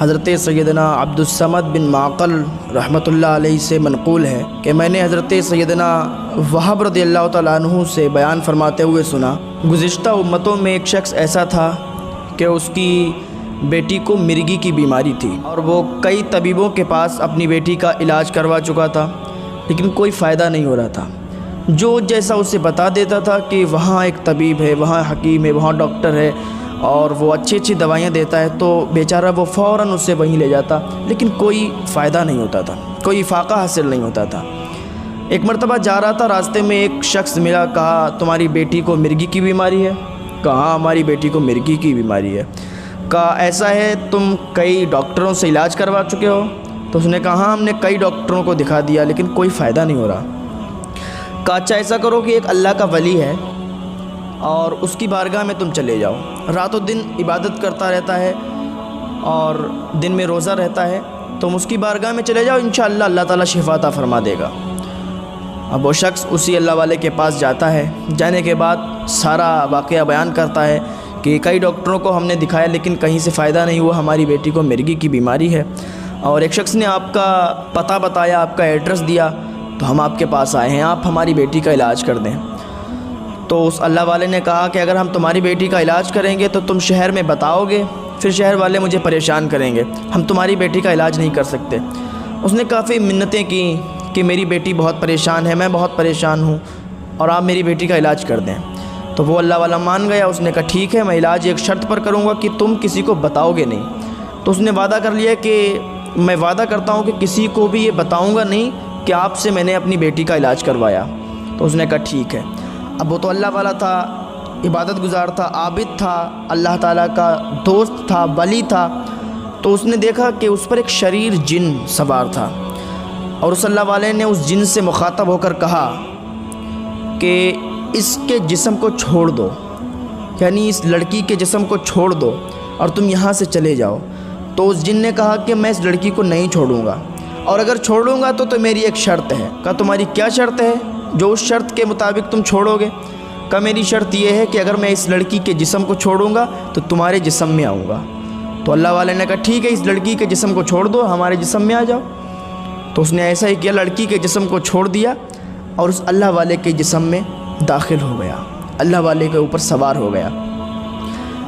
حضرت سیدنا عبدالصمد بن معقل رحمۃ اللہ علیہ سے منقول ہے کہ میں نے حضرت سیدنا وہب رضی اللہ تعالیٰ عنہ سے بیان فرماتے ہوئے سنا، گزشتہ امتوں میں ایک شخص ایسا تھا کہ اس کی بیٹی کو مرگی کی بیماری تھی اور وہ کئی طبیبوں کے پاس اپنی بیٹی کا علاج کروا چکا تھا، لیکن کوئی فائدہ نہیں ہو رہا تھا۔ جو جیسا اسے بتا دیتا تھا کہ وہاں ایک طبیب ہے، وہاں حکیم ہے، وہاں ڈاکٹر ہے اور وہ اچھی اچھی دوائیاں دیتا ہے، تو بیچارہ وہ فوراً اسے وہیں لے جاتا، لیکن کوئی فائدہ نہیں ہوتا تھا، کوئی افاقہ حاصل نہیں ہوتا تھا۔ ایک مرتبہ جا رہا تھا، راستے میں ایک شخص ملا، کہا تمہاری بیٹی کو مرگی کی بیماری ہے؟ کہا ہماری بیٹی کو مرگی کی بیماری ہے۔ کہا ایسا ہے تم کئی ڈاکٹروں سے علاج کروا چکے ہو؟ تو اس نے کہا ہاں ہم نے کئی ڈاکٹروں کو دکھا دیا لیکن کوئی فائدہ نہیں ہو رہا۔ کہا اچھا ایسا کرو کہ ایک اللہ کا ولی ہے اور اس کی بارگاہ میں تم چلے جاؤ، رات و دن عبادت کرتا رہتا ہے اور دن میں روزہ رہتا ہے، تم اس کی بارگاہ میں چلے جاؤ، انشاءاللہ اللہ تعالیٰ شفا عطا فرما دے گا۔ اب وہ شخص اسی اللہ والے کے پاس جاتا ہے، جانے کے بعد سارا واقعہ بیان کرتا ہے کہ کئی ڈاکٹروں کو ہم نے دکھایا لیکن کہیں سے فائدہ نہیں ہوا، ہماری بیٹی کو مرگی کی بیماری ہے اور ایک شخص نے آپ کا پتہ بتایا، آپ کا ایڈریس دیا، تو ہم آپ کے پاس آئے ہیں، آپ ہماری بیٹی کا علاج کر دیں۔ تو اس اللہ والے نے کہا کہ اگر ہم تمہاری بیٹی کا علاج کریں گے تو تم شہر میں بتاؤ گے، پھر شہر والے مجھے پریشان کریں گے، ہم تمہاری بیٹی کا علاج نہیں کر سکتے۔ اس نے کافی منتیں کی کہ میری بیٹی بہت پریشان ہے، میں بہت پریشان ہوں اور آپ میری بیٹی کا علاج کر دیں۔ تو وہ اللہ والا مان گیا، اس نے کہا ٹھیک ہے میں علاج ایک شرط پر کروں گا کہ تم کسی کو بتاؤ گے نہیں۔ تو اس نے وعدہ کر لیا کہ میں وعدہ کرتا ہوں کہ کسی کو بھی یہ بتاؤں گا نہیں کہ آپ سے میں نے اپنی بیٹی کا علاج کروایا۔ تو اس نے کہا ٹھیک ہے۔ اب وہ تو اللہ والا تھا، عبادت گزار تھا، عابد تھا، اللہ تعالیٰ کا دوست تھا، ولی تھا، تو اس نے دیکھا کہ اس پر ایک شریر جن سوار تھا اور اس اللہ والے نے اس جن سے مخاطب ہو کر کہا کہ اس کے جسم کو چھوڑ دو، یعنی اس لڑکی کے جسم کو چھوڑ دو اور تم یہاں سے چلے جاؤ۔ تو اس جن نے کہا کہ میں اس لڑکی کو نہیں چھوڑوں گا اور اگر چھوڑوں گا تو میری ایک شرط ہے۔ کہا تمہاری کیا شرط ہے جو اس شرط کے مطابق تم چھوڑو گے؟ کہا میری شرط یہ ہے کہ اگر میں اس لڑکی کے جسم کو چھوڑوں گا تو تمہارے جسم میں آؤں گا۔ تو اللہ والے نے کہا ٹھیک ہے اس لڑکی کے جسم کو چھوڑ دو، ہمارے جسم میں آ جاؤ۔ تو اس نے ایسا ہی کیا، لڑکی کے جسم کو چھوڑ دیا اور اس اللہ والے کے جسم میں داخل ہو گیا، اللہ والے کے اوپر سوار ہو گیا۔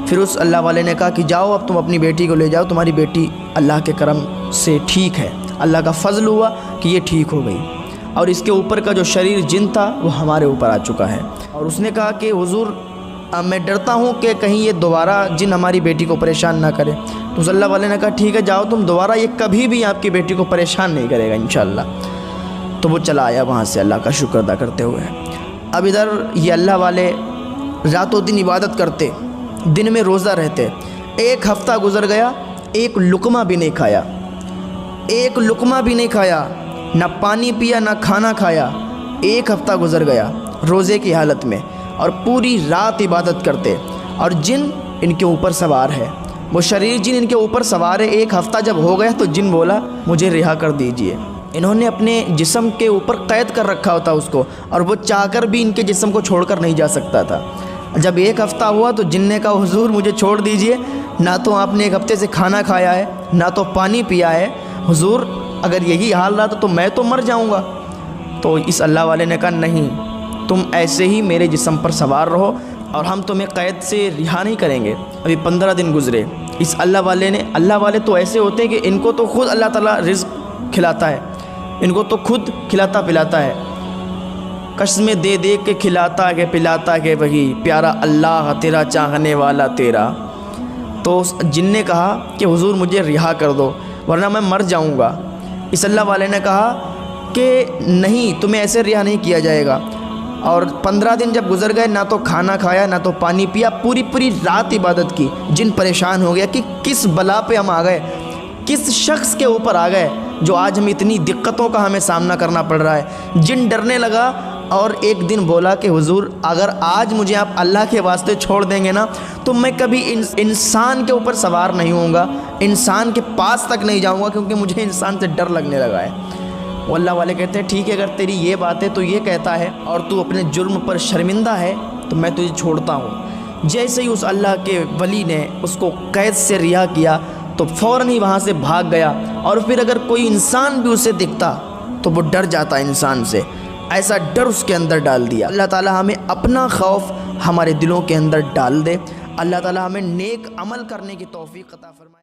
پھر اس اللہ والے نے کہا کہ جاؤ اب تم اپنی بیٹی کو لے جاؤ، تمہاری بیٹی اللہ کے کرم سے ٹھیک ہے، اللہ کا فضل ہوا کہ یہ ٹھیک ہو گئی اور اس کے اوپر کا جو شریر جن تھا وہ ہمارے اوپر آ چکا ہے۔ اور اس نے کہا کہ حضور میں ڈرتا ہوں کہ کہیں یہ دوبارہ جن ہماری بیٹی کو پریشان نہ کرے۔ تو اس اللہ والے نے کہا ٹھیک ہے جاؤ تم، دوبارہ یہ کبھی بھی آپ کی بیٹی کو پریشان نہیں کرے گا انشاءاللہ۔ تو وہ چلا آیا وہاں سے اللہ کا شکر ادا کرتے ہوئے۔ اب ادھر یہ اللہ والے رات و دن عبادت کرتے، دن میں روزہ رہتے، ایک ہفتہ گزر گیا، ایک لقمہ بھی نہیں کھایا، ایک لقمہ بھی نہیں کھایا، نہ پانی پیا نہ کھانا کھایا، ایک ہفتہ گزر گیا روزے کی حالت میں اور پوری رات عبادت کرتے اور جن ان کے اوپر سوار ہے، وہ شریر جن ان کے اوپر سوار ہے۔ ایک ہفتہ جب ہو گیا تو جن بولا مجھے رہا کر دیجئے۔ انہوں نے اپنے جسم کے اوپر قید کر رکھا ہوتا اس کو اور وہ چاہ کر بھی ان کے جسم کو چھوڑ کر نہیں جا سکتا تھا۔ جب ایک ہفتہ ہوا تو جن نے کہا حضور مجھے چھوڑ دیجئے، نہ تو آپ نے ایک ہفتے سے کھانا کھایا ہے نہ تو پانی پیا ہے، حضور اگر یہی حال رہا تو میں تو مر جاؤں گا۔ تو اس اللہ والے نے کہا نہیں، تم ایسے ہی میرے جسم پر سوار رہو اور ہم تمہیں قید سے رہا نہیں کریں گے۔ ابھی 15 دن گزرے، اس اللہ والے تو ایسے ہوتے ہیں کہ ان کو تو خود اللہ تعالیٰ رزق کھلاتا ہے، ان کو تو خود کھلاتا پلاتا ہے، قسمیں دے دے کے کھلاتا کہ پلاتا کہ وہی پیارا اللہ تیرا چاہنے والا تیرا۔ تو اس جن نے کہا کہ حضور مجھے رہا کر دو ورنہ میں مر جاؤں گا۔ اس اللہ والے نے کہا کہ نہیں، تمہیں ایسے رہا نہیں کیا جائے گا۔ اور 15 دن جب گزر گئے، نہ تو کھانا کھایا نہ تو پانی پیا، پوری رات عبادت کی۔ جن پریشان ہو گیا کہ کس بلا پہ ہم آ گئے، کس شخص کے اوپر آ گئے جو آج ہم اتنی دقتوں کا ہمیں سامنا کرنا پڑ رہا ہے۔ جن ڈرنے لگا اور ایک دن بولا کہ حضور اگر آج مجھے آپ اللہ کے واسطے چھوڑ دیں گے نا تو میں کبھی انسان کے اوپر سوار نہیں ہوں گا، انسان کے پاس تک نہیں جاؤں گا، کیونکہ مجھے انسان سے ڈر لگنے لگا ہے۔ وہ اللہ والے کہتے ہیں ٹھیک ہے اگر تیری یہ بات ہے تو یہ کہتا ہے اور تو اپنے جرم پر شرمندہ ہے تو میں تجھے چھوڑتا ہوں۔ جیسے ہی اس اللہ کے ولی نے اس کو قید سے رہا کیا تو فوراً ہی وہاں سے بھاگ گیا، اور پھر اگر کوئی انسان بھی اسے دکھتا تو وہ ڈر جاتا انسان سے، ایسا ڈر اس کے اندر ڈال دیا۔ اللہ تعالیٰ ہمیں اپنا خوف ہمارے دلوں کے اندر ڈال دے، اللہ تعالیٰ ہمیں نیک عمل کرنے کی توفیق عطا فرمائے۔